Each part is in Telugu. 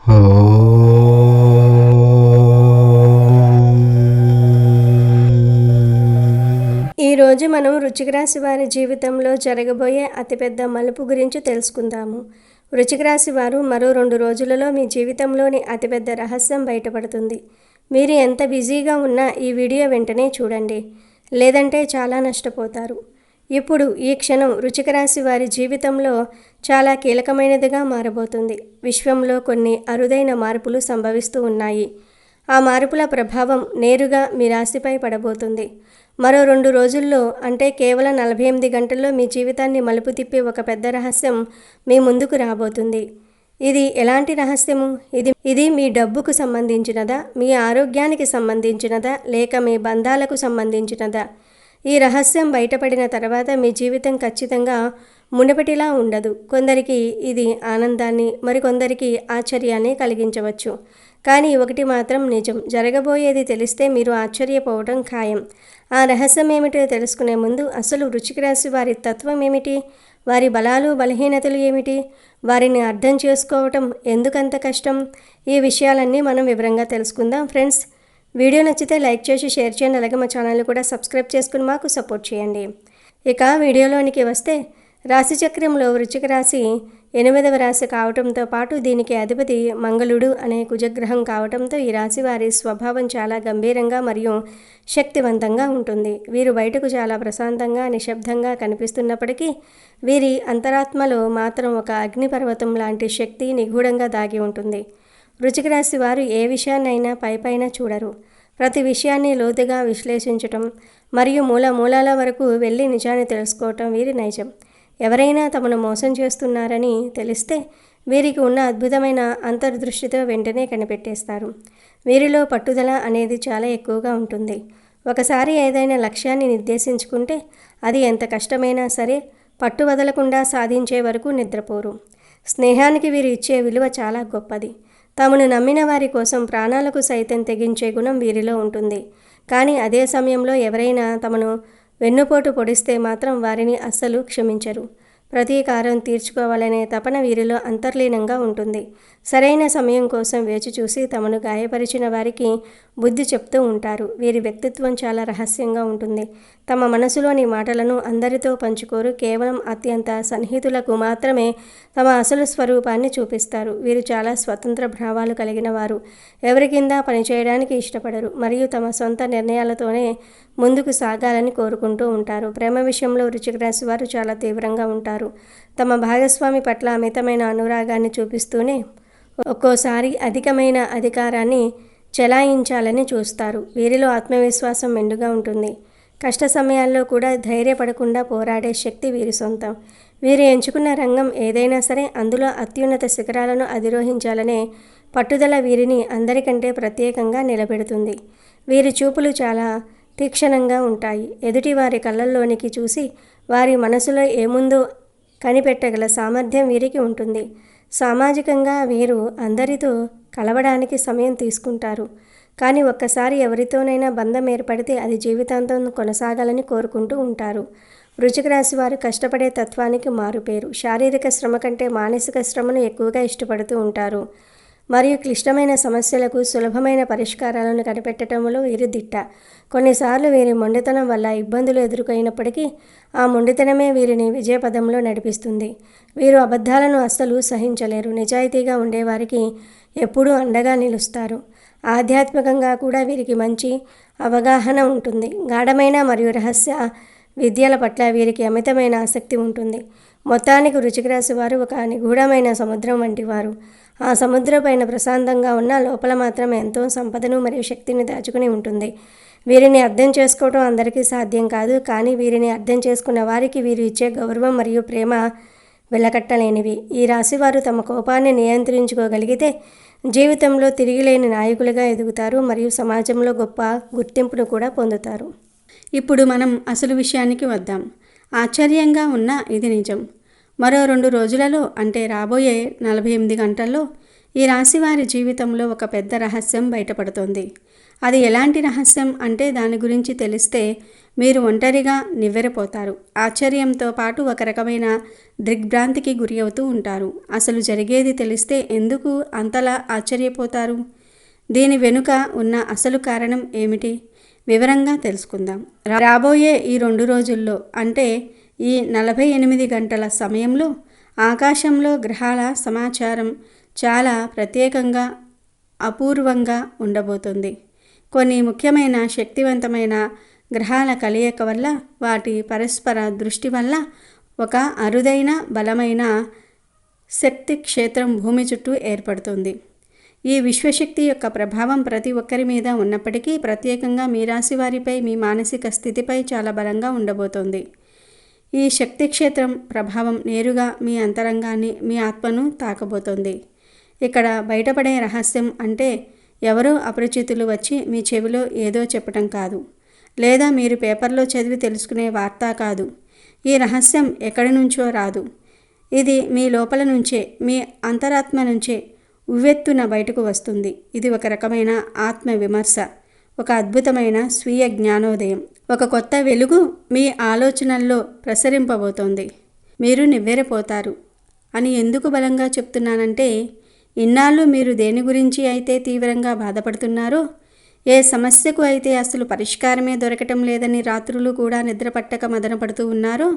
ఈరోజు మనం వృశ్చిక రాశి వారి జీవితంలో జరగబోయే అతిపెద్ద మలుపు గురించి తెలుసుకుందాము. వృశ్చిక రాశి వారు మరో 2 రోజులలో మీ జీవితంలోని అతిపెద్ద రహస్యం బయటపడుతుంది. మీరు ఎంత బిజీగా ఉన్నా ఈ వీడియో వెంటనే చూడండి, లేదంటే చాలా నష్టపోతారు. ఇప్పుడు ఈ క్షణం వృశ్చిక రాశి వారి జీవితంలో చాలా కీలకమైనదిగా మారబోతుంది. విశ్వంలో కొన్ని అరుదైన మార్పులు సంభవిస్తూ ఉన్నాయి. ఆ మార్పుల ప్రభావం నేరుగా మీ రాశిపై పడబోతుంది. మరో 2 రోజుల్లో, అంటే కేవలం 48 గంటల్లో మీ జీవితాన్ని మలుపు తిప్పే ఒక పెద్ద రహస్యం మీ ముందుకు రాబోతుంది. ఇది ఎలాంటి రహస్యము? ఇది మీ డబ్బుకు సంబంధించినదా, మీ ఆరోగ్యానికి సంబంధించినదా, లేక మీ బంధాలకు సంబంధించినదా? ఈ రహస్యం బయటపడిన తర్వాత మీ జీవితం ఖచ్చితంగా మునుపటిలా ఉండదు. కొందరికి ఇది ఆనందాన్ని, మరికొందరికి ఆశ్చర్యాన్ని కలిగించవచ్చు. కానీ ఒకటి మాత్రం నిజం, జరగబోయేది తెలిస్తే మీరు ఆశ్చర్యపోవడం ఖాయం. ఆ రహస్యం ఏమిటో తెలుసుకునే ముందు అసలు వృశ్చిక రాశి వారి తత్వం ఏమిటి, వారి బలాలు బలహీనతలు ఏమిటి, వారిని అర్థం చేసుకోవటం ఎందుకంత కష్టం, ఈ విషయాలన్నీ మనం వివరంగా తెలుసుకుందాం. ఫ్రెండ్స్, వీడియో నచ్చితే లైక్ చేసి షేర్ చేయండి. అలాగే మా ఛానల్ని కూడా సబ్స్క్రైబ్ చేసుకుని మాకు సపోర్ట్ చేయండి. ఇక వీడియోలోనికి వస్తే, రాశి చక్రంలో వృశ్చిక రాశి 8వ రాశి కావటంతో పాటు దీనికి అధిపతి మంగళుడు అనే కుజగ్రహం కావటంతో ఈ రాశి వారి స్వభావం చాలా గంభీరంగా మరియు శక్తివంతంగా ఉంటుంది. వీరు బయటకు చాలా ప్రశాంతంగా, నిశ్శబ్దంగా కనిపిస్తున్నప్పటికీ వీరి అంతరాత్మలో మాత్రం ఒక అగ్నిపర్వతం లాంటి శక్తి నిగూఢంగా దాగి ఉంటుంది. వృశ్చిక రాశి వారు ఏ విషయాన్నైనా పైపైన చూడరు. ప్రతి విషయాన్ని లోతుగా విశ్లేషించటం మరియు మూలాల వరకు వెళ్ళి నిజాన్ని తెలుసుకోవటం వీరి నైజం. ఎవరైనా తమను మోసం చేస్తున్నారని తెలిస్తే వీరికి ఉన్న అద్భుతమైన అంతర్దృష్టితో వెంటనే కనిపెట్టేస్తారు. వీరిలో పట్టుదల అనేది చాలా ఎక్కువగా ఉంటుంది. ఒకసారి ఏదైనా లక్ష్యాన్ని నిర్దేశించుకుంటే అది ఎంత కష్టమైనా సరే పట్టు వదలకుండా సాధించే వరకు నిద్రపోరు. స్నేహానికి వీరు ఇచ్చే విలువ చాలా గొప్పది. తమను నమ్మిన వారి కోసం ప్రాణాలకు సైతం తెగించే గుణం వీరిలో ఉంటుంది. కానీ అదే సమయంలో ఎవరైనా తమను వెన్నుపోటు పొడిస్తే మాత్రం వారిని అస్సలు క్షమించరు. ప్రతీకారం తీర్చుకోవాలనే తపన వీరిలో అంతర్లీనంగా ఉంటుంది. సరైన సమయం కోసం వేచి చూసి తమను గాయపరిచిన వారికి బుద్ధి చెప్తూ ఉంటారు. వీరి వ్యక్తిత్వం చాలా రహస్యంగా ఉంటుంది. తమ మనసులోని మాటలను అందరితో పంచుకోరు. కేవలం అత్యంత సన్నిహితులకు మాత్రమే తమ అసలు స్వరూపాన్ని చూపిస్తారు. వీరు చాలా స్వతంత్ర భావాలు కలిగిన వారు. ఎవరి కింద పనిచేయడానికి ఇష్టపడరు మరియు తమ సొంత నిర్ణయాలతోనే ముందుకు సాగాలని కోరుకుంటూ ఉంటారు. ప్రేమ విషయంలో వృశ్చిక రాశి వారు చాలా తీవ్రంగా ఉంటారు. తమ భాగస్వామి పట్ల అమితమైన అనురాగాన్ని చూపిస్తూనే ఒక్కోసారి అధికమైన అధికారాన్ని చెలాయించాలని చూస్తారు. వీరిలో ఆత్మవిశ్వాసం మెండుగా ఉంటుంది. కష్ట సమయాల్లో కూడా ధైర్యపడకుండా పోరాడే శక్తి వీరి సొంతం. వీరు ఎంచుకున్న రంగం ఏదైనా సరే అందులో అత్యున్నత శిఖరాలను అధిరోహించాలనే పట్టుదల వీరిని అందరికంటే ప్రత్యేకంగా నిలబెడుతుంది. వీరి చూపులు చాలా తీక్షణంగా ఉంటాయి. ఎదుటి వారి కళ్ళల్లోనికి చూసి వారి మనసులో ఏముందో కనిపెట్టగల సామర్థ్యం వీరికి ఉంటుంది. సామాజికంగా వీరు అందరితో కలవడానికి సమయం తీసుకుంటారు. కానీ ఒక్కసారి ఎవరితోనైనా బంధం ఏర్పడితే అది జీవితాంతం కొనసాగాలని కోరుకుంటూ ఉంటారు. వృశ్చిక రాశి వారు కష్టపడే తత్వానికి మారుపేరు. శారీరక శ్రమ కంటే మానసిక శ్రమను ఎక్కువగా ఇష్టపడుతూ ఉంటారు మరియు క్లిష్టమైన సమస్యలకు సులభమైన పరిష్కారాలను కనిపెట్టడంలో వీరు దిట్ట. కొన్నిసార్లు వీరి మొండితనం వల్ల ఇబ్బందులు ఎదుర్కొన్నప్పటికీ ఆ మొండితనమే వీరిని విజయపథంలో నడిపిస్తుంది. వీరు అబద్ధాలను అస్సలు సహించలేరు. నిజాయితీగా ఉండేవారికి ఎప్పుడూ అండగా నిలుస్తారు. ఆధ్యాత్మికంగా కూడా వీరికి మంచి అవగాహన ఉంటుంది. గాఢమైన మరియు రహస్య విద్యల పట్ల వీరికి అమితమైన ఆసక్తి ఉంటుంది. మొత్తానికి వృశ్చిక రాశి వారు ఒక నిగూఢమైన సముద్రం వంటి వారు. ఆ సముద్రం పైన ప్రశాంతంగా ఉన్న లోపల మాత్రం ఎంతో సంపదను మరియు శక్తిని దాచుకుని ఉంటుంది. వీరిని అర్థం చేసుకోవడం అందరికీ సాధ్యం కాదు. కానీ వీరిని అర్థం చేసుకున్న వారికి వీరు ఇచ్చే గౌరవం మరియు ప్రేమ వెలకట్టలేనివి. ఈ రాశివారు తమ కోపాన్ని నియంత్రించుకోగలిగితే జీవితంలో తిరిగిలేని నాయకులుగా ఎదుగుతారు మరియు సమాజంలో గొప్ప గుర్తింపును కూడా పొందుతారు. ఇప్పుడు మనం అసలు విషయానికి వద్దాం. ఆశ్చర్యంగా ఉన్న ఇది నిజం. మరో 2 రోజులలో, అంటే రాబోయే 48 గంటల్లో ఈ రాశివారి జీవితంలో ఒక పెద్ద రహస్యం బయటపడుతోంది. అది ఎలాంటి రహస్యం అంటే దాని గురించి తెలిస్తే మీరు ఒంటరిగా నివ్వెరపోతారు. ఆశ్చర్యంతో పాటు ఒక రకమైన దిగ్భ్రాంతికి గురి అవుతూ ఉంటారు. అసలు జరిగేది తెలిస్తే ఎందుకు అంతలా ఆశ్చర్యపోతారు? దీని వెనుక ఉన్న అసలు కారణం ఏమిటి? వివరంగా తెలుసుకుందాం. రాబోయే ఈ 2 రోజుల్లో అంటే ఈ 48 గంటల సమయంలో ఆకాశంలో గ్రహాల సమాచారం చాలా ప్రత్యేకంగా, అపూర్వంగా ఉండబోతుంది. కొన్ని ముఖ్యమైన శక్తివంతమైన గ్రహాల కలయిక వల్ల, వాటి పరస్పర దృష్టి వల్ల ఒక అరుదైన బలమైన శక్తి క్షేత్రం భూమి చుట్టూ ఏర్పడుతుంది. ఈ విశ్వశక్తి యొక్క ప్రభావం ప్రతి ఒక్కరి మీద ఉన్నప్పటికీ ప్రత్యేకంగా మీ రాశి వారిపై, మీ మానసిక స్థితిపై చాలా బలంగా ఉండబోతోంది. ఈ శక్తి క్షేత్రం ప్రభావం నేరుగా మీ అంతరంగాన్ని, మీ ఆత్మను తాకబోతోంది. ఇక్కడ బయటపడే రహస్యం అంటే ఎవరో అపరిచితులు వచ్చి మీ చెవిలో ఏదో చెప్పటం కాదు, లేదా మీరు పేపర్లో చదివి తెలుసుకునే వార్త కాదు. ఈ రహస్యం ఎక్కడి నుంచో రాదు. ఇది మీ లోపల నుంచే, మీ అంతరాత్మ నుంచే ఉవ్వెత్తున బయటకు వస్తుంది. ఇది ఒక రకమైన ఆత్మ విమర్శ, ఒక అద్భుతమైన స్వీయ జ్ఞానోదయం, ఒక కొత్త వెలుగు మీ ఆలోచనల్లో ప్రసరింపబోతోంది. మీరు నివ్వెరపోతారు అని ఎందుకు బలంగా చెప్తున్నానంటే, ఇన్నాళ్ళు మీరు దేని గురించి అయితే తీవ్రంగా బాధపడుతున్నారో, ఏ సమస్యకు అయితే అసలు పరిష్కారమే దొరకటం లేదని రాత్రులు కూడా నిద్రపట్టక మదనపడుతూ ఉన్నారో,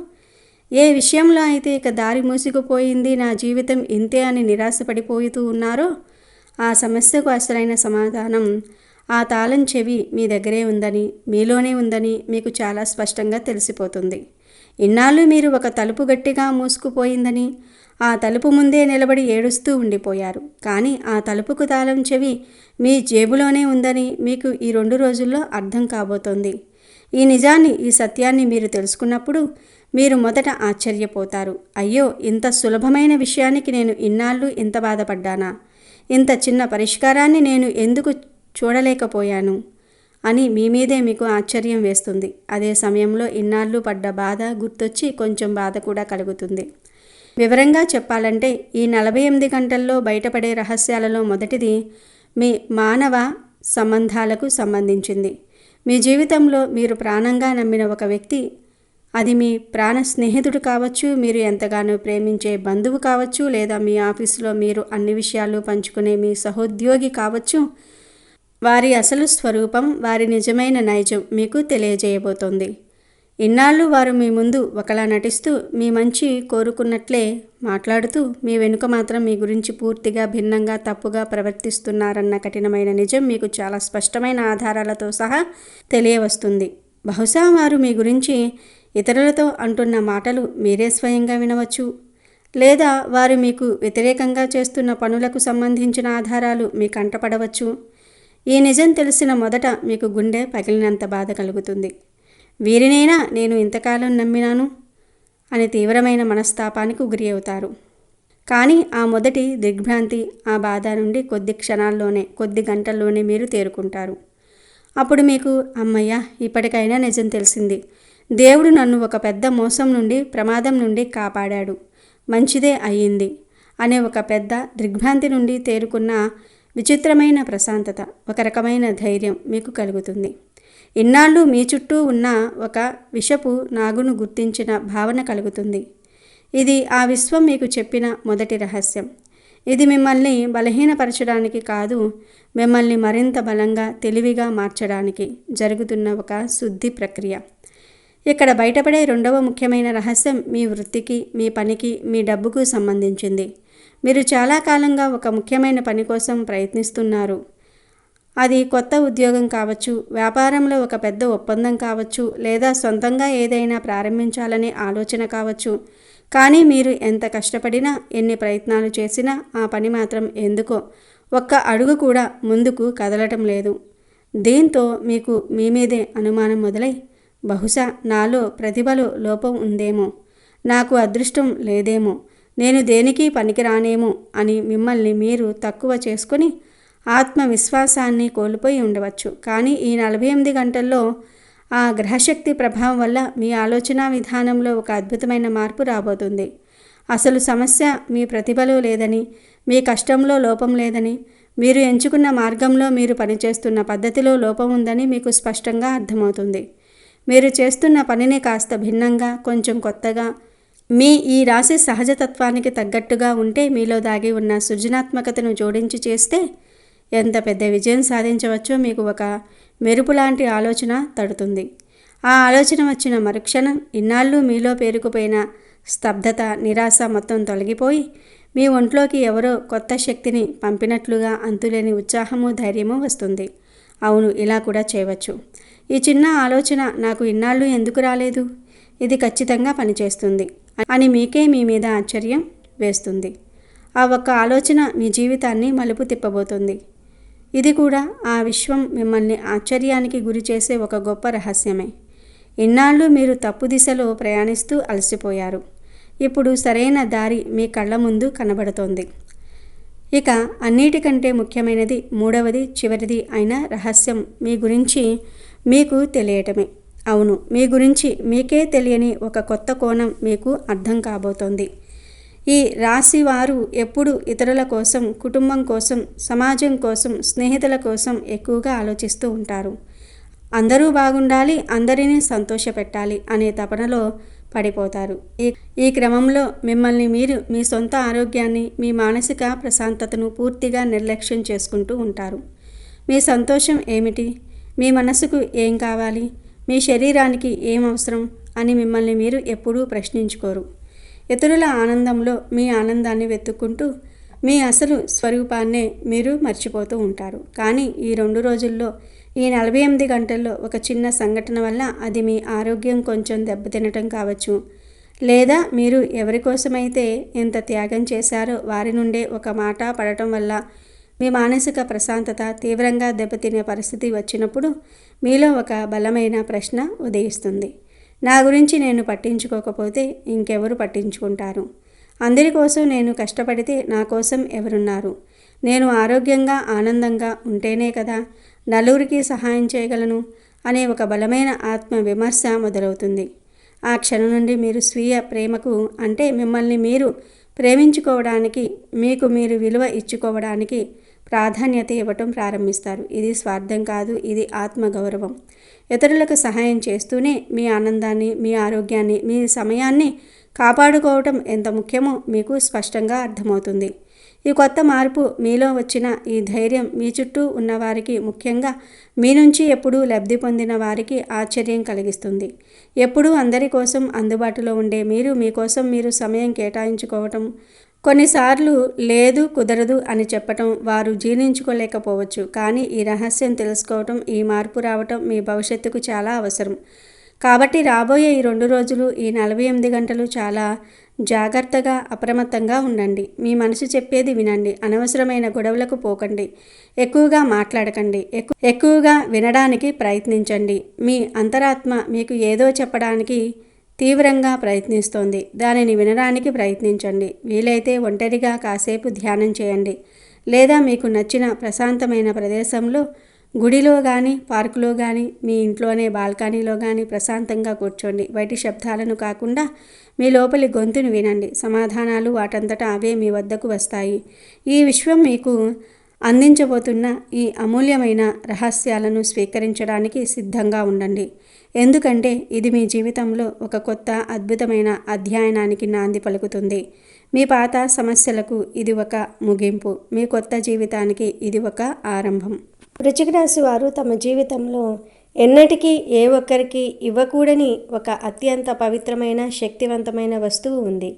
ఏ విషయంలో అయితే ఇక దారి మూసుకుపోయింది, నా జీవితం ఇంతే అని నిరాశపడిపోతూ ఉన్నారో, ఆ సమస్యకు అసలైన సమాధానం, ఆ తాళం చెవి మీ దగ్గరే ఉందని, మీలోనే ఉందని మీకు చాలా స్పష్టంగా తెలిసిపోతుంది. ఇన్నాళ్ళు మీరు ఒక తలుపు గట్టిగా మూసుకుపోయిందని, ఆ తలుపు ముందే నిలబడి ఏడుస్తూ ఉండిపోయారు. కానీ ఆ తలుపుకు తాళం చెవి మీ జేబులోనే ఉందని మీకు ఈ 2 రోజుల్లో అర్థం కాబోతోంది. ఈ నిజాన్ని, ఈ సత్యాన్ని మీరు తెలుసుకున్నప్పుడు మీరు మొదట ఆశ్చర్యపోతారు. అయ్యో, ఇంత సులభమైన విషయానికి నేను ఇన్నాళ్ళు ఇంత బాధపడ్డానా? ఇంత చిన్న పరిష్కారాన్ని నేను ఎందుకు చూడలేకపోయాను అని మీ మీదే మీకు ఆశ్చర్యం వేస్తుంది. అదే సమయంలో ఇన్నాళ్ళు పడ్డ బాధ గుర్తొచ్చి కొంచెం బాధ కూడా కలుగుతుంది. వివరంగా చెప్పాలంటే ఈ 48 గంటల్లో బయటపడే రహస్యాలలో మొదటిది మీ మానవ సంబంధాలకు సంబంధించింది. మీ జీవితంలో మీరు ప్రాణంగా నమ్మిన ఒక వ్యక్తి, అది మీ ప్రాణ స్నేహితుడు కావచ్చు, మీరు ఎంతగానో ప్రేమించే బంధువు కావచ్చు, లేదా మీ ఆఫీసులో మీరు అన్ని విషయాలు పంచుకునే మీ సహోద్యోగి కావచ్చు, వారి అసలు స్వరూపం, వారి నిజమైన నైజం మీకు తెలియజేయబోతోంది. ఇన్నాళ్ళు వారు మీ ముందు ఒకలా నటిస్తూ, మీ మంచి కోరుకున్నట్లే మాట్లాడుతూ, మీ వెనుక మాత్రం మీ గురించి పూర్తిగా భిన్నంగా, తప్పుగా ప్రవర్తిస్తున్నారన్న కఠినమైన నిజం మీకు చాలా స్పష్టమైన ఆధారాలతో సహా తెలియవస్తుంది. బహుశా వారు మీ గురించి ఇతరులతో అంటున్న మాటలు మీరే స్వయంగా వినవచ్చు, లేదా వారు మీకు వ్యతిరేకంగా చేస్తున్న పనులకు సంబంధించిన ఆధారాలు మీ కంటపడవచ్చు. ఈ నిజం తెలిసిన మొదట మీకు గుండె పగిలినంత బాధ కలుగుతుంది. వీరినైనా నేను ఇంతకాలం నమ్మినాను అని తీవ్రమైన మనస్తాపానికి గురి అవుతారు. కానీ ఆ మొదటి దిగ్భ్రాంతి, ఆ బాధ నుండి కొద్ది క్షణాల్లోనే, కొద్ది గంటల్లోనే మీరు తేరుకుంటారు. అప్పుడు మీకు అమ్మయ్య, ఇప్పటికైనా నిజం తెలిసింది, దేవుడు నన్ను ఒక పెద్ద మోసం నుండి, ప్రమాదం నుండి కాపాడాడు, మంచిదే అయ్యింది అనే ఒక పెద్ద దిగ్భ్రాంతి నుండి తేరుకున్న విచిత్రమైన ప్రశాంతత, ఒక రకమైన ధైర్యం మీకు కలుగుతుంది. ఇన్నాళ్ళు మీ చుట్టూ ఉన్న ఒక విషపు నాగును గుర్తించిన భావన కలుగుతుంది. ఇది ఆ విశ్వం మీకు చెప్పిన మొదటి రహస్యం. ఇది మిమ్మల్ని బలహీనపరచడానికి కాదు, మిమ్మల్ని మరింత బలంగా, తెలివిగా మార్చడానికి జరుగుతున్న ఒక శుద్ధి ప్రక్రియ. ఇక్కడ బయటపడే రెండవ ముఖ్యమైన రహస్యం మీ వృత్తికి, మీ పనికి, మీ డబ్బుకు సంబంధించింది. మీరు చాలా కాలంగా ఒక ముఖ్యమైన పని కోసం ప్రయత్నిస్తున్నారు. అది కొత్త ఉద్యోగం కావచ్చు, వ్యాపారంలో ఒక పెద్ద ఒప్పందం కావచ్చు, లేదా సొంతంగా ఏదైనా ప్రారంభించాలనే ఆలోచన కావచ్చు. కానీ మీరు ఎంత కష్టపడినా, ఎన్ని ప్రయత్నాలు చేసినా ఆ పని మాత్రం ఎందుకో ఒక్క అడుగు కూడా ముందుకు కదలటం లేదు. దీంతో మీకు మీ మీదే అనుమానం మొదలై, బహుశా నాలో ప్రతిభలో లోపం ఉందేమో, నాకు అదృష్టం లేదేమో, నేను దేనికి పనికిరానేమో అని మిమ్మల్ని మీరు తక్కువ చేసుకొని ఆత్మవిశ్వాసాన్ని కోల్పోయి ఉండవచ్చు. కానీ ఈ 48 గంటల్లో ఆ గ్రహశక్తి ప్రభావం వల్ల మీ ఆలోచన విధానంలో ఒక అద్భుతమైన మార్పు రాబోతుంది. అసలు సమస్య మీ ప్రతిభలో లేదని, మీ కష్టంలో లోపం లేదని, మీరు ఎంచుకున్న మార్గంలో మీరు పనిచేస్తున్న పద్ధతిలో లోపం ఉందని మీకు స్పష్టంగా అర్థమవుతుంది. మీరు చేస్తున్న పనిని కాస్త భిన్నంగా, కొంచెం కొత్తగా, మీ ఈ రాశి సహజతత్వానికి తగ్గట్టుగా ఉంటే మీలో దాగి ఉన్న సృజనాత్మకతను జోడించి చేస్తే ఎంత పెద్ద విజయం సాధించవచ్చో మీకు ఒక మెరుపులాంటి ఆలోచన తడుతుంది. ఆ ఆలోచన వచ్చిన మరుక్షణం ఇన్నాళ్ళు మీలో పేరుకుపోయిన స్తబ్దత, నిరాశ మొత్తం తొలగిపోయి మీ ఒంట్లోకి ఎవరో కొత్త శక్తిని పంపినట్లుగా అంతులేని ఉత్సాహము, ధైర్యము వస్తుంది. అవును, ఇలా కూడా చేయవచ్చు. ఈ చిన్న ఆలోచన నాకు ఇన్నాళ్ళు ఎందుకు రాలేదు, ఇది ఖచ్చితంగా పనిచేస్తుంది అని మీకే మీ మీద ఆశ్చర్యం వేస్తుంది. ఆ ఒక్క ఆలోచన మీ జీవితాన్ని మలుపు తిప్పబోతుంది. ఇది కూడా ఆ విశ్వం మిమ్మల్ని ఆశ్చర్యానికి గురి చేసే ఒక గొప్ప రహస్యమే. ఇన్నాళ్ళు మీరు తప్పు దిశలో ప్రయాణిస్తూ అలసిపోయారు. ఇప్పుడు సరైన దారి మీ కళ్ళ ముందు కనబడుతోంది. ఇక అన్నిటికంటే ముఖ్యమైనది, మూడవది, చివరిది అయిన రహస్యం మీ గురించి మీకు తెలియటమే. అవును, మీ గురించి మీకే తెలియని ఒక కొత్త కోణం మీకు అర్థం కాబోతోంది. ఈ రాశి వారు ఎప్పుడు ఇతరుల కోసం, కుటుంబం కోసం, సమాజం కోసం, స్నేహితుల కోసం ఎక్కువగా ఆలోచిస్తూ ఉంటారు. అందరూ బాగుండాలి, అందరినీ సంతోషపెట్టాలి అనే తపనలో పడిపోతారు. ఈ క్రమంలో మిమ్మల్ని మీరు, మీ సొంత ఆరోగ్యాన్ని, మీ మానసిక ప్రశాంతతను పూర్తిగా నిర్లక్ష్యం చేసుకుంటూ ఉంటారు. మీ సంతోషం ఏమిటి, మీ మనసుకు ఏం కావాలి, మీ శరీరానికి ఏం అవసరం అని మిమ్మల్ని మీరు ఎప్పుడూ ప్రశ్నించుకోరు. ఇతరుల ఆనందంలో మీ ఆనందాన్ని వెతుక్కుంటూ మీ అసలు స్వరూపాన్నే మీరు మర్చిపోతూ ఉంటారు. కానీ ఈ 2 రోజుల్లో, ఈ 48 గంటల్లో ఒక చిన్న సంఘటన వల్ల, అది మీ ఆరోగ్యం కొంచెం దెబ్బతినటం కావచ్చు, లేదా మీరు ఎవరికోసమైతే ఎంత త్యాగం చేశారో వారి నుండే ఒక మాట పడటం వల్ల మీ మానసిక ప్రశాంతత తీవ్రంగా దెబ్బతినే పరిస్థితి వచ్చినప్పుడు మీలో ఒక బలమైన ప్రశ్న ఉదయిస్తుంది. నా గురించి నేను పట్టించుకోకపోతే ఇంకెవరు పట్టించుకుంటారు? అందరి కోసం నేను కష్టపడితే నా కోసం ఎవరున్నారు? నేను ఆరోగ్యంగా, ఆనందంగా ఉంటేనే కదా నలుగురికి సహాయం చేయగలను అనే ఒక బలమైన ఆత్మ విమర్శ మొదలవుతుంది. ఆ క్షణం నుండి మీరు స్వీయ ప్రేమకు, అంటే మిమ్మల్ని మీరు ప్రేమించుకోవడానికి, మీకు మీరు విలువ ఇచ్చుకోవడానికి ప్రాధాన్యత ఇవ్వటం ప్రారంభిస్తారు. ఇది స్వార్థం కాదు, ఇది ఆత్మగౌరవం. ఇతరులకు సహాయం చేస్తూనే మీ ఆనందాన్ని, మీ ఆరోగ్యాన్ని, మీ సమయాన్ని కాపాడుకోవటం ఎంత ముఖ్యమో మీకు స్పష్టంగా అర్థమవుతుంది. ఈ కొత్త మార్పు మీలో వచ్చిన ఈ ధైర్యం మీ చుట్టూ ఉన్నవారికి, ముఖ్యంగా మీ నుంచి ఎప్పుడూ లబ్ధి పొందిన వారికి ఆశ్చర్యం కలిగిస్తుంది. ఎప్పుడూ అందరి కోసం అందుబాటులో ఉండే మీరు, మీకోసం మీరు సమయం కేటాయించుకోవటం, కొన్నిసార్లు లేదు, కుదరదు అని చెప్పటం వారు జీర్ణించుకోలేకపోవచ్చు. కానీ ఈ రహస్యం తెలుసుకోవటం, ఈ మార్పు రావటం మీ భవిష్యత్తుకు చాలా అవసరం. కాబట్టి రాబోయే ఈ 2 రోజులు, ఈ 48 గంటలు చాలా జాగ్రత్తగా, అప్రమత్తంగా ఉండండి. మీ మనసు చెప్పేది వినండి. అనవసరమైన గొడవలకు పోకండి. ఎక్కువగా మాట్లాడకండి. ఎక్కువగా వినడానికి ప్రయత్నించండి. మీ అంతరాత్మ మీకు ఏదో చెప్పడానికి తీవ్రంగా ప్రయత్నిస్తోంది. దానిని వినడానికి ప్రయత్నించండి. వీలైతే ఒంటరిగా కాసేపు ధ్యానం చేయండి. లేదా మీకు నచ్చిన ప్రశాంతమైన ప్రదేశంలో, గుడిలో కానీ, పార్కులో కానీ, మీ ఇంట్లోనే బాల్కనీలో కానీ ప్రశాంతంగా కూర్చోండి. బయటి శబ్దాలను కాకుండా మీ లోపలి గొంతును వినండి. సమాధానాలు వాటంతటా అవే మీ వద్దకు వస్తాయి. ఈ విశ్వం మీకు అందించబోతున్న ఈ అమూల్యమైన రహస్యాలను స్వీకరించడానికి సిద్ధంగా ఉండండి. ఎందుకంటే ఇది మీ జీవితంలో ఒక కొత్త అద్భుతమైన అధ్యయనానికి నాంది పలుకుతుంది. మీ పాత సమస్యలకు ఇది ఒక ముగింపు. మీ కొత్త జీవితానికి ఇది ఒక ఆరంభం. వృశ్చిక రాశి వారు తమ జీవితంలో ఎన్నటికీ ఏ ఒక్కరికి ఇవ్వకూడని ఒక అత్యంత పవిత్రమైన, శక్తివంతమైన వస్తువు ఉంది.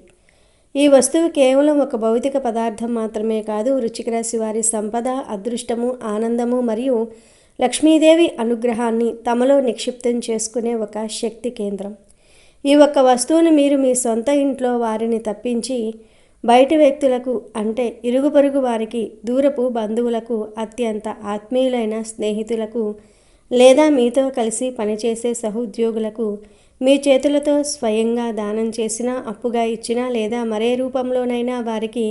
ఈ వస్తువు కేవలం ఒక భౌతిక పదార్థం మాత్రమే కాదు, వృశ్చిక రాశి వారి సంపద, అదృష్టము, ఆనందము మరియు లక్ష్మీదేవి అనుగ్రహాన్ని తమలో నిక్షిప్తం చేసుకునే ఒక శక్తి కేంద్రం. ఈ ఒక్క వస్తువును మీరు మీ సొంత ఇంట్లో వారిని తప్పించి బయటి వ్యక్తులకు, అంటే ఇరుగు పొరుగు వారికి, దూరపు బంధువులకు, అత్యంత ఆత్మీయులైన స్నేహితులకు, లేదా మీతో కలిసి పనిచేసే సహోద్యోగులకు మీ చేతులతో స్వయంగా దానం చేసినా, అప్పుగా ఇచ్చినా, లేదా మరే రూపంలోనైనా వారికి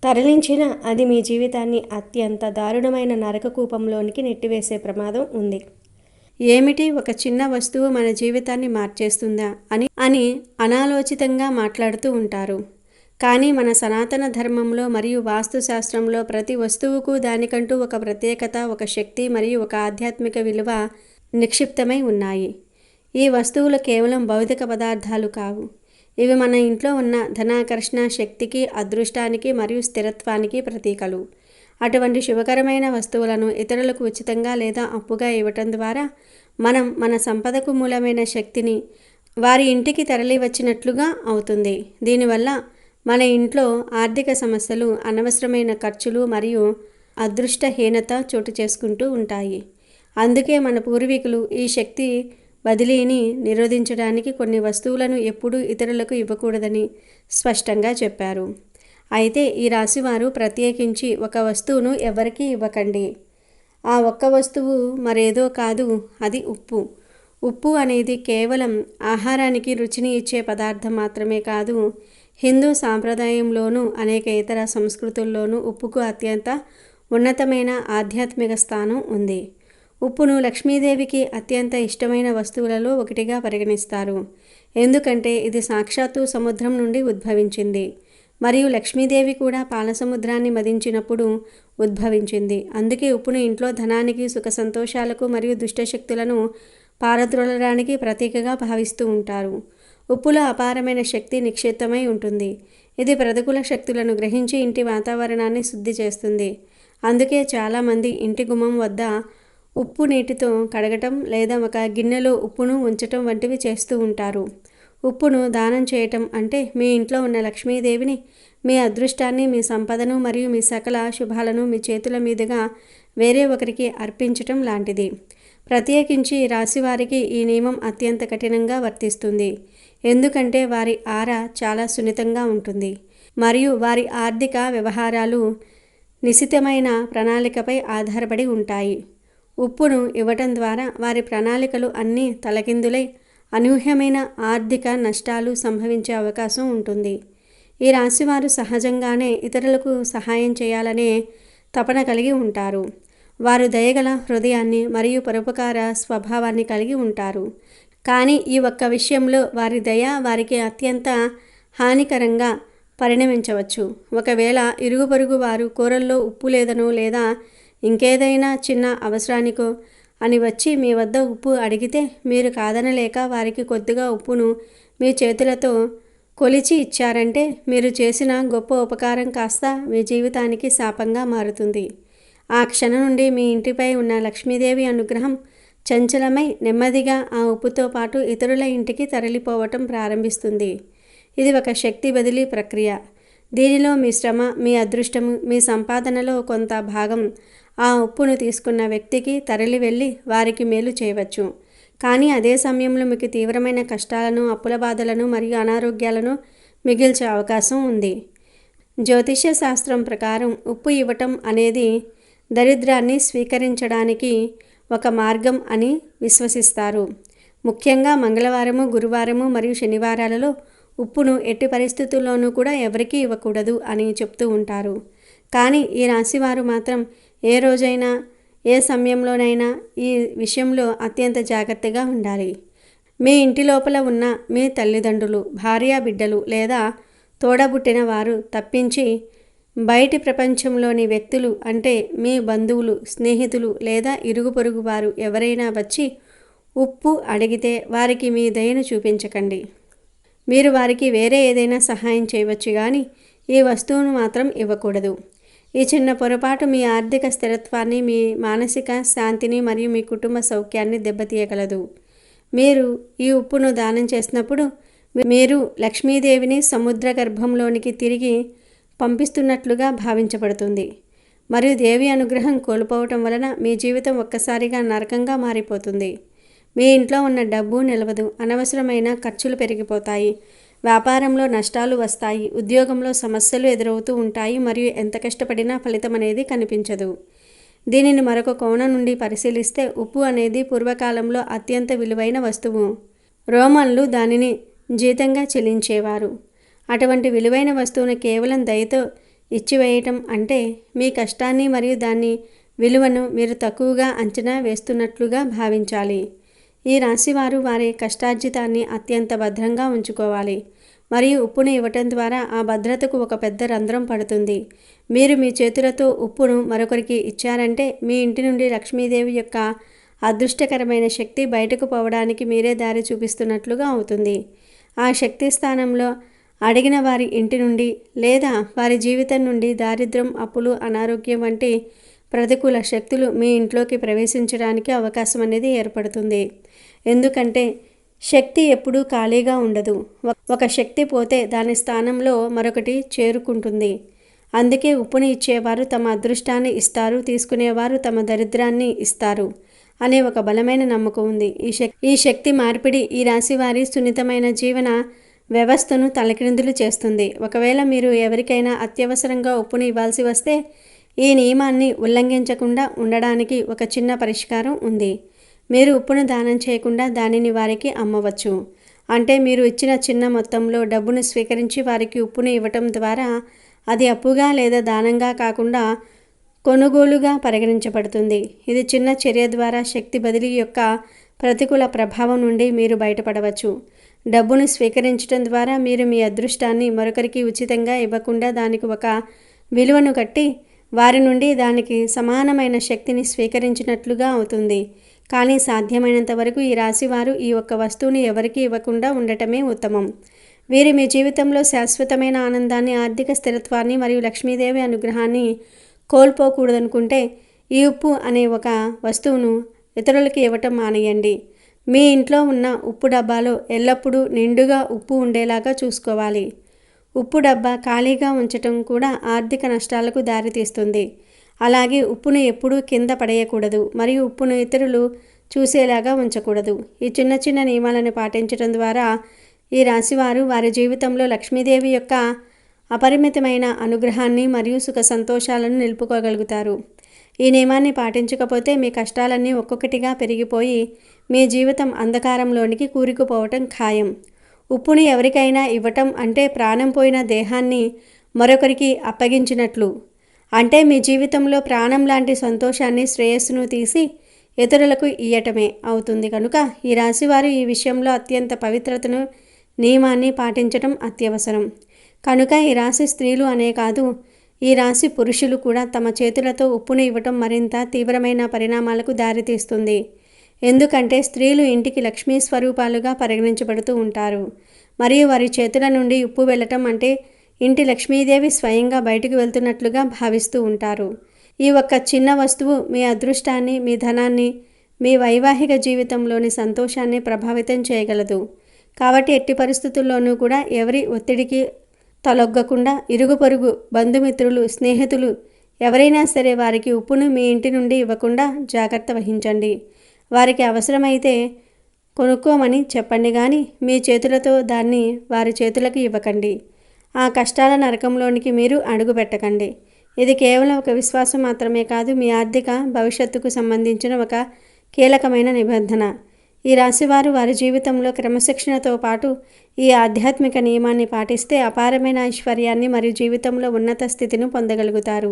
తరలించిన అది మీ జీవితాన్ని అత్యంత దారుణమైన నరకకూపంలోనికి నెట్టివేసే ప్రమాదం ఉంది. ఏమిటి, ఒక చిన్న వస్తువు మన జీవితాన్ని మార్చేస్తుందా అని అనాలోచితంగా మాట్లాడుతూ ఉంటారు. కానీ మన సనాతన ధర్మంలో మరియు వాస్తుశాస్త్రంలో ప్రతి వస్తువుకు దానికంటూ ఒక ప్రత్యేకత, ఒక శక్తి మరియు ఒక ఆధ్యాత్మిక విలువ నిక్షిప్తమై ఉన్నాయి. ఈ వస్తువులు కేవలం భౌతిక పదార్థాలు కావు. ఇవి మన ఇంట్లో ఉన్న ధనాకర్షణ శక్తికి, అదృష్టానికి మరియు స్థిరత్వానికి ప్రతీకలు. అటువంటి శుభకరమైన వస్తువులను ఇతరులకు ఉచితంగా లేదా అప్పుగా ఇవ్వటం ద్వారా మనం మన సంపదకు మూలమైన శక్తిని వారి ఇంటికి తరలి వచ్చినట్లుగా అవుతుంది. దీనివల్ల మన ఇంట్లో ఆర్థిక సమస్యలు, అనవసరమైన ఖర్చులు మరియు అదృష్టహీనత చోటు చేసుకుంటూ ఉంటాయి. అందుకే మన పూర్వీకులు ఈ శక్తి బదిలీని నిరోధించడానికి కొన్ని వస్తువులను ఎప్పుడూ ఇతరులకు ఇవ్వకూడదని స్పష్టంగా చెప్పారు. అయితే ఈ రాశివారు ప్రత్యేకించి ఒక వస్తువును ఎవరికీ ఇవ్వకండి. ఆ ఒక్క వస్తువు మరేదో కాదు, అది ఉప్పు. ఉప్పు అనేది కేవలం ఆహారానికి రుచిని ఇచ్చే పదార్థం మాత్రమే కాదు, హిందూ సాంప్రదాయంలోనూ అనేక ఇతర సంస్కృతుల్లోనూ ఉప్పుకు అత్యంత ఉన్నతమైన ఆధ్యాత్మిక స్థానం ఉంది. ఉప్పును లక్ష్మీదేవికి అత్యంత ఇష్టమైన వస్తువులలో ఒకటిగా పరిగణిస్తారు. ఎందుకంటే ఇది సాక్షాత్తు సముద్రం నుండి ఉద్భవించింది మరియు లక్ష్మీదేవి కూడా పాలసముద్రాన్ని మదించినప్పుడు ఉద్భవించింది. అందుకే ఉప్పును ఇంట్లో ధనానికి, సుఖ సంతోషాలకు మరియు దుష్టశక్తులను పారద్రోలడానికి ప్రతీకగా భావిస్తూ ఉంటారు. ఉప్పులో అపారమైన శక్తి నిక్షిప్తమై ఉంటుంది. ఇది ప్రతికూల శక్తులను గ్రహించి ఇంటి వాతావరణాన్ని శుద్ధి చేస్తుంది. అందుకే చాలామంది ఇంటి గుమ్మం వద్ద ఉప్పు నీటితో కడగటం లేదా ఒక గిన్నెలో ఉప్పును ఉంచటం వంటివి చేస్తూ ఉంటారు. ఉప్పును దానం చేయటం అంటే మీ ఇంట్లో ఉన్న లక్ష్మీదేవిని, మీ అదృష్టాన్ని, మీ సంపదను మరియు మీ సకల శుభాలను మీ చేతుల మీదుగా వేరే ఒకరికి అర్పించటం లాంటిది. ప్రత్యేకించి రాశివారికి ఈ నియమం అత్యంత కఠినంగా వర్తిస్తుంది. ఎందుకంటే వారి ఆరా చాలా సున్నితంగా ఉంటుంది మరియు వారి ఆర్థిక వ్యవహారాలు నిశితమైన ప్రణాళికపై ఆధారపడి ఉంటాయి. ఉప్పును ఇవ్వటం ద్వారా వారి ప్రణాళికలు అన్నీ తలకిందులై అనూహ్యమైన ఆర్థిక నష్టాలు సంభవించే అవకాశం ఉంటుంది. ఈ రాశివారు సహజంగానే ఇతరులకు సహాయం చేయాలనే తపన కలిగి ఉంటారు. వారు దయగల హృదయాన్ని మరియు పరోపకార స్వభావాన్ని కలిగి ఉంటారు. కానీ ఈ ఒక్క విషయంలో వారి దయ వారికి అత్యంత హానికరంగా పరిణమించవచ్చు. ఒకవేళ ఇరుగు పొరుగు వారు కూరల్లో ఉప్పు లేదనో లేదా ఇంకేదైనా చిన్న అవసరానికో అని వచ్చి మీ వద్ద ఉప్పు అడిగితే మీరు కాదనలేక వారికి కొద్దిగా ఉప్పును మీ చేతులతో కొలిచి ఇచ్చారంటే మీరు చేసిన గొప్ప ఉపకారం కాస్త మీ జీవితానికి శాపంగా మారుతుంది. ఆ క్షణం నుండి మీ ఇంటిపై ఉన్న లక్ష్మీదేవి అనుగ్రహం చంచలమై నెమ్మదిగా ఆ ఉప్పుతో పాటు ఇతరుల ఇంటికి తరలిపోవటం ప్రారంభిస్తుంది. ఇది ఒక శక్తి బదిలీ ప్రక్రియ. దీనిలో మీ శ్రమ, మీ అదృష్టము, మీ సంపాదనలో కొంత భాగం ఆ ఉప్పును తీసుకున్న వ్యక్తికి తరలి వెళ్ళి వారికి మేలు చేయవచ్చు. కానీ అదే సమయంలో మీకు తీవ్రమైన కష్టాలను, అప్పుల బాధలను మరియు అనారోగ్యాలను మిగిల్చే అవకాశం ఉంది. జ్యోతిష్య శాస్త్రం ప్రకారం ఉప్పు ఇవ్వటం అనేది దరిద్రాన్ని స్వీకరించడానికి ఒక మార్గం అని విశ్వసిస్తారు. ముఖ్యంగా మంగళవారము, గురువారము మరియు శనివారాలలో ఉప్పును ఎట్టి పరిస్థితుల్లోనూ కూడా ఎవరికీ ఇవ్వకూడదు అని చెప్తూ ఉంటారు. కానీ ఈ రాశివారు మాత్రం ఏ రోజైనా, ఏ సమయంలోనైనా ఈ విషయంలో అత్యంత జాగ్రత్తగా ఉండాలి. మీ ఇంటి లోపల ఉన్న మీ తల్లిదండ్రులు, భార్య, బిడ్డలు లేదా తోడబుట్టిన వారు తప్పించి బయటి ప్రపంచంలోని వ్యక్తులు అంటే మీ బంధువులు, స్నేహితులు లేదా ఇరుగు పొరుగు వారు ఎవరైనా వచ్చి ఉప్పు అడిగితే వారికి మీ దయను చూపించకండి. మీరు వారికి వేరే ఏదైనా సహాయం చేయవచ్చు కానీ ఈ వస్తువును మాత్రం ఇవ్వకూడదు. ఈ చిన్న పొరపాటు మీ ఆర్థిక స్థిరత్వాన్ని, మీ మానసిక శాంతిని మరియు మీ కుటుంబ సౌఖ్యాన్ని దెబ్బతీయగలదు. మీరు ఈ ఉప్పును దానం చేసినప్పుడు మీరు లక్ష్మీదేవిని సముద్ర గర్భంలోనికి తిరిగి పంపిస్తున్నట్లుగా భావించబడుతుంది మరియు దేవి అనుగ్రహం కోల్పోవటం వలన మీ జీవితం ఒక్కసారిగా నరకంగా మారిపోతుంది. మీ ఇంట్లో ఉన్న డబ్బు నిలవదు, అనవసరమైన ఖర్చులు పెరిగిపోతాయి, వ్యాపారంలో నష్టాలు వస్తాయి, ఉద్యోగంలో సమస్యలు ఎదురవుతూ ఉంటాయి మరియు ఎంత కష్టపడినా ఫలితం అనేది కనిపించదు. దీనిని మరొక కోణం నుండి పరిశీలిస్తే ఉప్పు అనేది పూర్వకాలంలో అత్యంత విలువైన వస్తువు. రోమన్లు దానిని జీతంగా చెల్లించేవారు. అటువంటి విలువైన వస్తువును కేవలం దయతో ఇచ్చివేయటం అంటే మీ కష్టాన్ని మరియు దాని విలువను మీరు తక్కువగా అంచనా వేస్తున్నట్లుగా భావించాలి. ఈ రాశివారు వారి కష్టార్జితాన్ని అత్యంత భద్రంగా ఉంచుకోవాలి. మరియు ఉప్పును ఇవ్వటం ద్వారా ఆ భద్రతకు ఒక పెద్ద రంధ్రం పడుతుంది. మీరు మీ చేతులతో ఉప్పును మరొకరికి ఇచ్చారంటే మీ ఇంటి నుండి లక్ష్మీదేవి యొక్క అదృష్టకరమైన శక్తి బయటకు పోవడానికి మీరే దారి చూపిస్తున్నట్లుగా అవుతుంది. ఆ శక్తి స్థానంలో అడిగిన వారి ఇంటి నుండి లేదా వారి జీవితం నుండి దారిద్ర్యం, అప్పులు, అనారోగ్యం వంటి ప్రతికూల శక్తులు మీ ఇంట్లోకి ప్రవేశించడానికి అవకాశం అనేది ఏర్పడుతుంది. ఎందుకంటే శక్తి ఎప్పుడూ ఖాళీగా ఉండదు. ఒక శక్తి పోతే దాని స్థానంలో మరొకటి చేరుకుంటుంది. అందుకే ఉప్పుని ఇచ్చేవారు తమ అదృష్టాన్ని ఇస్తారు, తీసుకునేవారు తమ దరిద్రాన్ని ఇస్తారు అనే ఒక బలమైన నమ్మకం ఉంది. ఈ శక్తి మార్పిడి ఈ రాశి వారి సున్నితమైన జీవన వ్యవస్థను తలక్రిందులు చేస్తుంది. ఒకవేళ మీరు ఎవరికైనా అత్యవసరంగా ఉప్పుని ఇవ్వాల్సి వస్తే ఈ నియమాన్ని ఉల్లంఘించకుండా ఉండడానికి ఒక చిన్న పరిష్కారం ఉంది. మీరు ఉప్పును దానం చేయకుండా దానిని వారికి అమ్మవచ్చు. అంటే మీరు ఇచ్చిన చిన్న మొత్తంలో డబ్బును స్వీకరించి వారికి ఉప్పును ఇవ్వటం ద్వారా అది అప్పుగా లేదా దానంగా కాకుండా కొనుగోలుగా పరిగణించబడుతుంది. ఇది చిన్న చర్య ద్వారా శక్తి బదిలీ యొక్క ప్రతికూల ప్రభావం నుండి మీరు బయటపడవచ్చు. డబ్బును స్వీకరించడం ద్వారా మీరు మీ అదృష్టాన్ని మరొకరికి ఉచితంగా ఇవ్వకుండా దానికి ఒక విలువను కట్టి వారి నుండి దానికి సమానమైన శక్తిని స్వీకరించినట్లుగా అవుతుంది. కానీ సాధ్యమైనంత వరకు ఈ రాశివారు ఈ ఒక్క వస్తువుని ఎవరికీ ఇవ్వకుండా ఉండటమే ఉత్తమం. వీరు మీ జీవితంలో శాశ్వతమైన ఆనందాన్ని, ఆర్థిక స్థిరత్వాన్ని మరియు లక్ష్మీదేవి అనుగ్రహాన్ని కోల్పోకూడదనుకుంటే ఈ ఉప్పు అనే ఒక వస్తువును ఇతరులకి ఇవ్వటం మానేయండి. మీ ఇంట్లో ఉన్న ఉప్పు డబ్బాలో ఎల్లప్పుడూ నిండుగా ఉప్పు ఉండేలాగా చూసుకోవాలి. ఉప్పు డబ్బా ఖాళీగా ఉంచటం కూడా ఆర్థిక నష్టాలకు దారితీస్తుంది. అలాగే ఉప్పును ఎప్పుడూ కింద పడేయకూడదు మరియు ఉప్పును ఇతరులు చూసేలాగా ఉంచకూడదు. ఈ చిన్న చిన్న నియమాలను పాటించడం ద్వారా ఈ రాశివారు వారి జీవితంలో లక్ష్మీదేవి యొక్క అపరిమితమైన అనుగ్రహాన్ని మరియు సుఖ సంతోషాలను నిలుపుకోగలుగుతారు. ఈ నియమాన్ని పాటించకపోతే మీ కష్టాలన్నీ ఒక్కొక్కటిగా పెరిగిపోయి మీ జీవితం అంధకారంలోనికి కూరుకుపోవటం ఖాయం. ఉప్పుని ఎవరికైనా ఇవ్వటం అంటే ప్రాణం పోయిన దేహాన్ని మరొకరికి అప్పగించినట్లు. అంటే మీ జీవితంలో ప్రాణం లాంటి సంతోషాన్ని, శ్రేయస్సును తీసి ఇతరులకు ఇయ్యటమే అవుతుంది. కనుక ఈ రాశివారు ఈ విషయంలో అత్యంత పవిత్రతను, నియమాన్ని పాటించటం అత్యవసరం. కనుక ఈ రాశి స్త్రీలు అనే కాదు, ఈ రాశి పురుషులు కూడా తమ చేతులతో ఉప్పుని ఇవ్వటం మరింత తీవ్రమైన పరిణామాలకు దారితీస్తుంది. ఎందుకంటే స్త్రీలు ఇంటికి లక్ష్మీ స్వరూపాలుగా పరిగణించబడుతూ ఉంటారు. మరియు వారి చేతుల నుండి ఉప్పు వెళ్ళటం అంటే ఇంటి లక్ష్మీదేవి స్వయంగా బయటకు వెళ్తున్నట్లుగా భావిస్తూ ఉంటారు. ఈ ఒక్క చిన్న వస్తువు మీ అదృష్టాన్ని, మీ ధనాన్ని, మీ వైవాహిక జీవితంలోని సంతోషాన్ని ప్రభావితం చేయగలదు. కాబట్టి ఎట్టి పరిస్థితుల్లోనూ కూడా ఎవరి ఒత్తిడికి తలొగ్గకుండా ఇరుగు పొరుగు, బంధుమిత్రులు, స్నేహితులు ఎవరైనా సరే వారికి ఉప్పును మీ ఇంటి నుండి ఇవ్వకుండా జాగ్రత్త వహించండి. వారికి అవసరమైతే కొనుక్కోమని చెప్పండి, కానీ మీ చేతులతో దాన్ని వారి చేతులకు ఇవ్వకండి. ఆ కష్టాల నరకంలోనికి మీరు అడుగు పెట్టకండి. ఇది కేవలం ఒక విశ్వాసం మాత్రమే కాదు, మీ ఆర్థిక భవిష్యత్తుకు సంబంధించిన ఒక కీలకమైన నిబంధన. ఈ రాశివారు వారి జీవితంలో క్రమశిక్షణతో పాటు ఈ ఆధ్యాత్మిక నియమాన్ని పాటిస్తే అపారమైన ఐశ్వర్యాన్ని మరియు జీవితంలో ఉన్నత స్థితిని పొందగలుగుతారు.